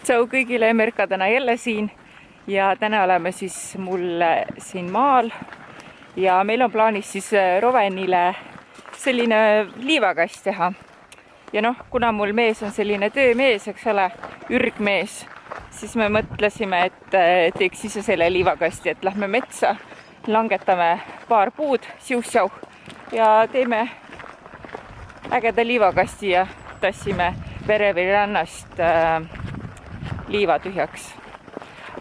Tšau kõigile, Merka täna jälle siin ja täna oleme siis mul siin maal ja meil on plaanis siis Rovenile selline liivakast teha. Ja noh, kuna mul mees on selline töömees, eks ole, ürgmees, siis me mõtlesime, et teeks ise selle liivakasti, et lähme metsa, langetame paar puud, siuh-siuh ja teeme ägeda liivakasti ja tassime Verevi rannast liiva tühjaks.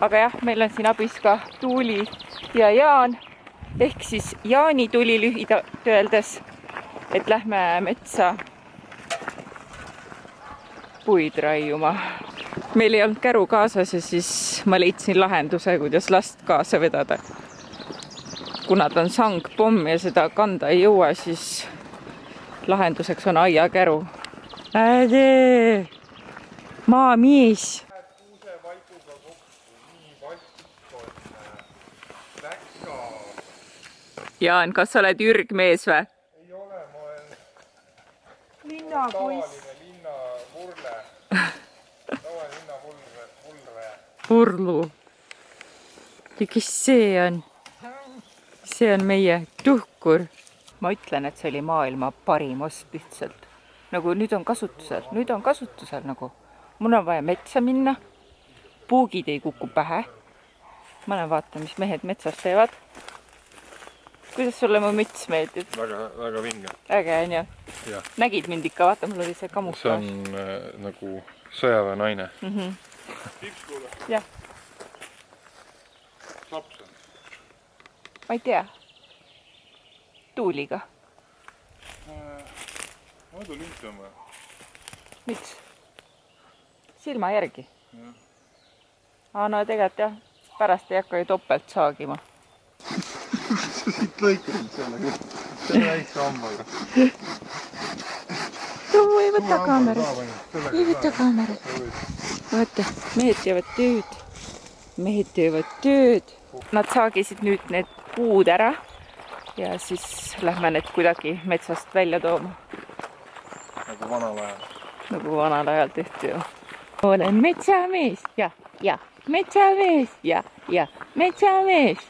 Aga jah, meil on siin abis ka Tuuli ja Jaan, ehk siis Jaani tuli lühidalt öeldes, et lähme metsa puid raiuma. Meil ei olnud käru kaasas ja siis ma leidsin lahenduse, kuidas last kaasa vedada. Kuna ta on sangpomm ja seda kanda ei jõua, siis lahenduseks on aiakäru. Äde! Maamies! Jaan, kas sa oled ürgmees või? Ei ole, ma olen linnapoiss. Tavaline linnavurle. Tavaline linnavurle. Urlu. Ja kes see on? See on meie tuhkur. Ma ütlen, et see oli maailma parim ost lihtsalt. Nagu nüüd on kasutusel nagu. Mul on vaja metsa minna. Puugid ei kuku pähe. Ma näen vaata, mis mehed metsas teevad. Kuidas sulle mu müts meeldib? Väga vinge. Äge on ju? Ja. Nägid mind ikka, vaata, mul oli see kamuflaaž. See on nagu sõjaväe naine. Tipskuule? Jah. Laps on? Ma ei tea. Tuuliga. Muidu linti on vaja. Miks? Silma järgi? Ja. No tegelikult jah, pärast ei hakka ju topelt saagima. Sa siit lõikasid sellega. Selle väikse hambaga. Ei võta kaamerat. Ei võta kaamerat. Vaata, mehed teevad tööd. Nad saagisid nüüd need puud ära ja siis lähme need kuidagi metsast välja tooma. Nagu vanal ajal. Nagu vanal ajal tehti ju. Olen metsamees ja metsamees ja metsamees.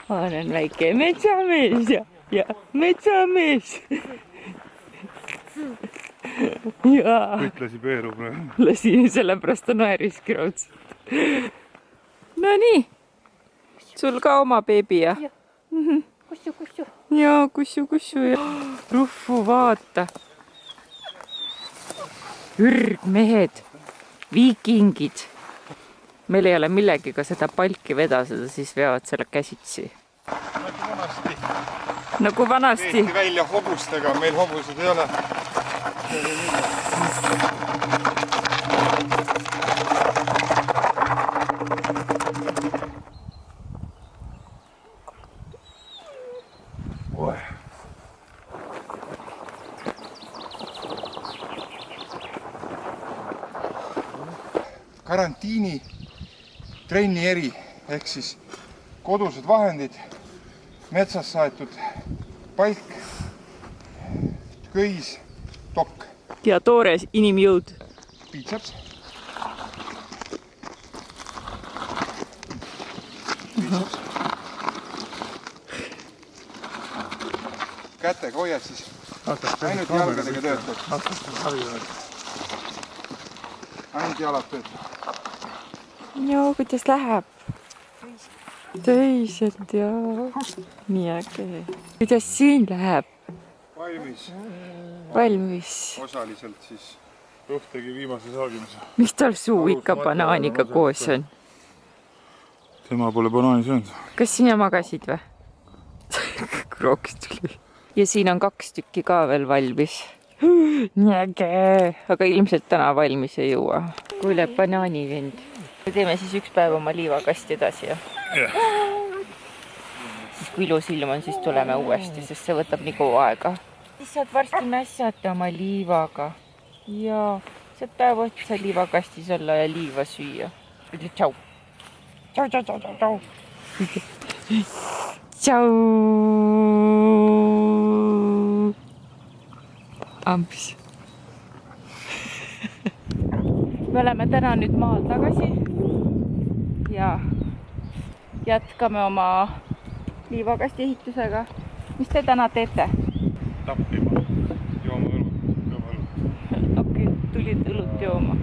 Olen väike metsamees ja metsamees. Ja. Kõik peerub. Lasi sellepärast on naeriski raudselt. No nii. Sul ka oma beebi ja? Kussu. Jaa, kussu. Ruffu, vaata. Ürgmehed, viikingid. Meil ei ole millegiga seda palki vedaseda, siis veavad selle käsitsi. Nagu vanasti. Veeti välja hobustega, meil hobused ei ole. Karantiini trenni eri ehk siis kodused vahendid, metsas saetud palk, köis, tokk. Ja toores inimjõud. Piitsaps. Kätega hoiad siis. Ainult jalgadega töötad. Ainult jalad töötad. Joo, kuidas läheb? Töiselt ja nii äge. Kuidas siin läheb? Valmis. Osaliselt siis Ruh tegi viimase saagimise. Mis tal suu ikka banaaniga koos on? Tema pole banaani söönud. Kas sina magasid või? Krooks tuli. Ja siin on 2 tükki ka veel valmis. Nii äge. Aga ilmselt täna valmis ei jõua. Kuule, banaanivend. Me teeme siis üks päev oma liivakasti edasi. Yeah. Siis kui ilus ilm on, siis tuleme uuesti, sest see võtab nii kaua aega. Siis saad varsti mässata oma liivaga. Ja saad päev otsa liivakastis olla ja liiva süüa. Ütle tšau. Tšau. Tšau. Amps. me oleme täna nüüd maal tagasi ja jätkame oma liivakasti ehitusega. Mis te täna teete? Tappima. Jooma õlut. Okei, tulid õlut jooma.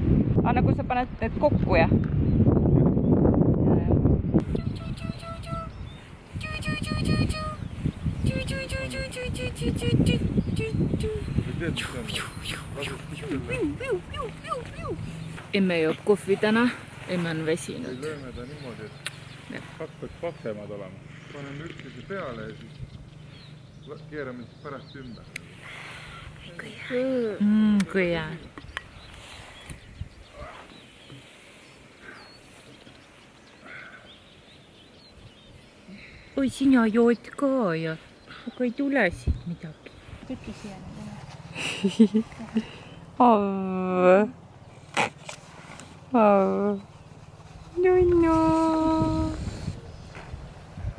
Aga nagu sa paned need kokku, jah? Emme joob kohvi täna, emme on väsinud. Lööme ta niimoodi, et hakkaks paksemad olema. Paneme üksteise peale ja siis keerame siis pärast ümber. Kui hea. Oi, sina jood ka ja aga ei tule siit midagi. Tüki siia nüüd. Nunnu.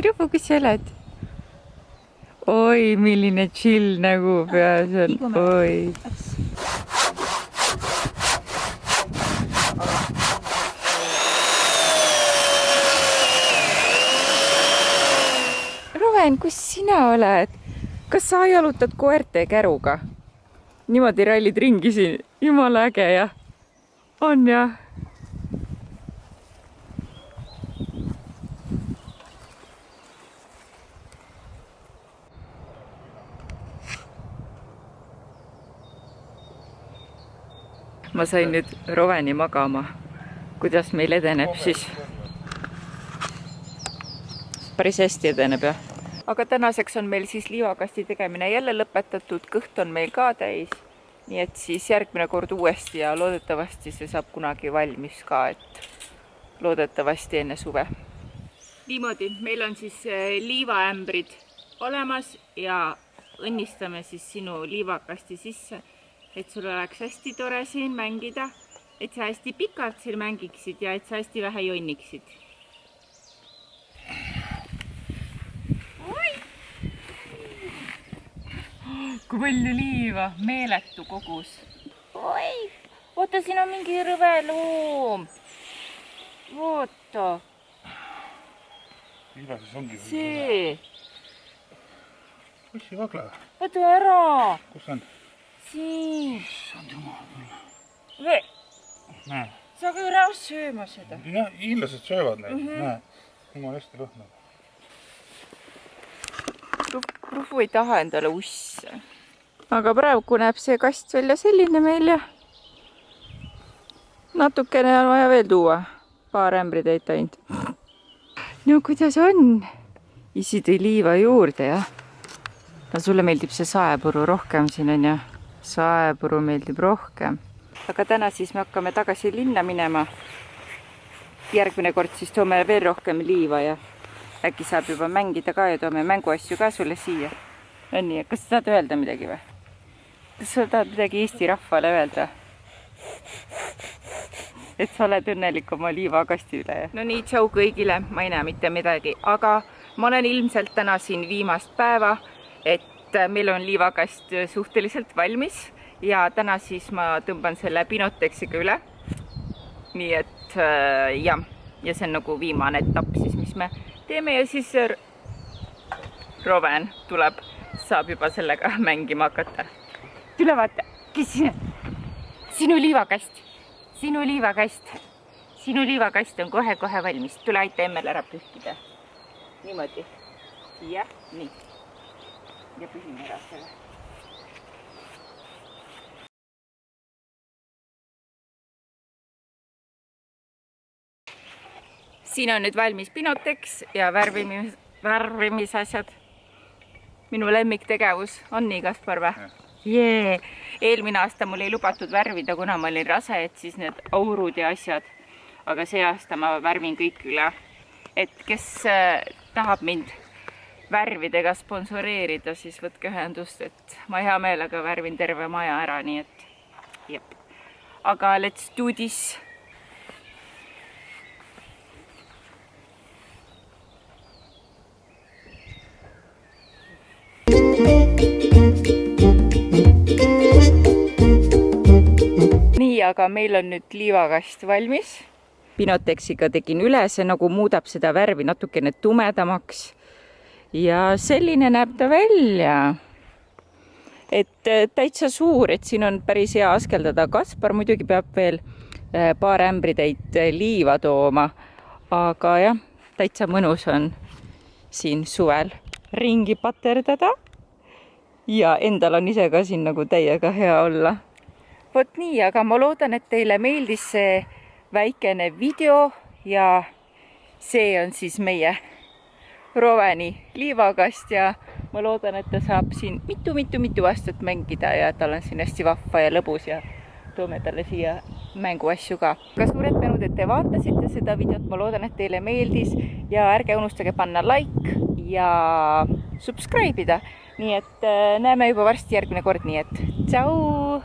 Rupu, kus sa oled? Oi, milline chill nägu peas on. Oi. Roven, kus sina oled? Kas sa jalutad koerte käruga? Niimoodi rallid ringi siin. Jumala äge, jah? On, jah? Ma sain nüüd Roveni magama. Kuidas meil edeneb siis? Päris hästi edeneb, jah? Aga tänaseks on meil siis liivakasti tegemine jälle lõpetatud, kõht on meil ka täis, nii et siis järgmine kord uuesti ja loodetavasti see saab kunagi valmis ka, et loodetavasti enne suve. Niimoodi, meil on siis liivaämbrid olemas ja õnnistame siis sinu liivakasti sisse, et sul oleks hästi tore siin mängida, et sa hästi pikalt siin mängiksid ja et sa hästi vähe jonniksid. Kui palju liiva, meeletu kogus. Oi, oota, siin on mingi rõve loom. Oota. Liivases ongi see. Kus see vagla? Oota ära. Kus on? Siin. Issand jumal. Või? Näe. Sa ka ära sööma seda. Jah, hiinlased söövad neid. Näe, jumal hästi lõhnab. Rufu ei taha endale usse. Aga praegu näeb see kast välja selline meil ja natukene on vaja veel tuua. Paar ämbri täita ainult. No kuidas on? Isi tõi liiva juurde, jah? No sulle meeldib see saepuru rohkem siin, on ja? Saepuru meeldib rohkem. Aga täna siis me hakkame tagasi linna minema. Järgmine kord siis toome veel rohkem liiva ja äkki saab juba mängida ka ja toome mänguasju ka sulle siia. On nii, kas sa tahad öelda midagi või? Kas sa tahad midagi Eesti rahvale öelda? Et sa oled õnnelik oma liivakasti üle. No nii, tšau kõigile, ma ei näe mitte midagi, aga ma olen ilmselt täna siin viimast päeva, et meil on liivakast suhteliselt valmis ja täna siis ma tõmban selle Pinotexiga üle. Nii et jah, ja see on nagu viimane etapp siis, mis me teeme ja siis Roven tuleb, saab juba sellega mängima hakata. Tule vaata, kes siin on? Sinu liivakast. Sinu liivakast. Sinu liivakast on kohe-kohe valmis. Tule aita emmel ära pühkida. Niimoodi. Ja, nii. Ja pühin ära selle. Siin on nüüd valmis Pinotex ja värvimisasjad. Minu lemmiktegevus on nii, Kaspar või? Jee! Eelmine aasta mul ei lubatud värvida, kuna ma olin rase, et siis need aurud ja asjad. Aga see aasta ma värvin kõik üle. Et kes tahab mind värvidega sponsoreerida, siis võtke ühendust, et ma hea meelega värvin terve maja ära, nii et jep. Aga let's do this! nii, aga meil on nüüd liivakast valmis. Pinotexiga tegin üle, see nagu muudab seda värvi natukene tumedamaks. Ja selline näeb ta välja. Et täitsa suur, et siin on päris hea askeldada. Kaspar muidugi peab veel paar ämbritäit liiva tooma. Aga jah, täitsa mõnus on siin suvel ringi paterdada. Ja endal on ise ka siin nagu täiega hea olla. Vot nii, aga ma loodan, et teile meeldis see väikene video ja see on siis meie Roveni liivakast ja ma loodan, et ta saab siin mitu aastat mängida ja tal on siin hästi vahva ja lõbus ja toome talle siia mänguasju ka. Aga suured tänud, et te vaatasite seda videot, ma loodan, et teile meeldis ja ärge unustage panna like ja subscribe ida. Nii et näeme juba varsti järgmine kord, nii et tšau!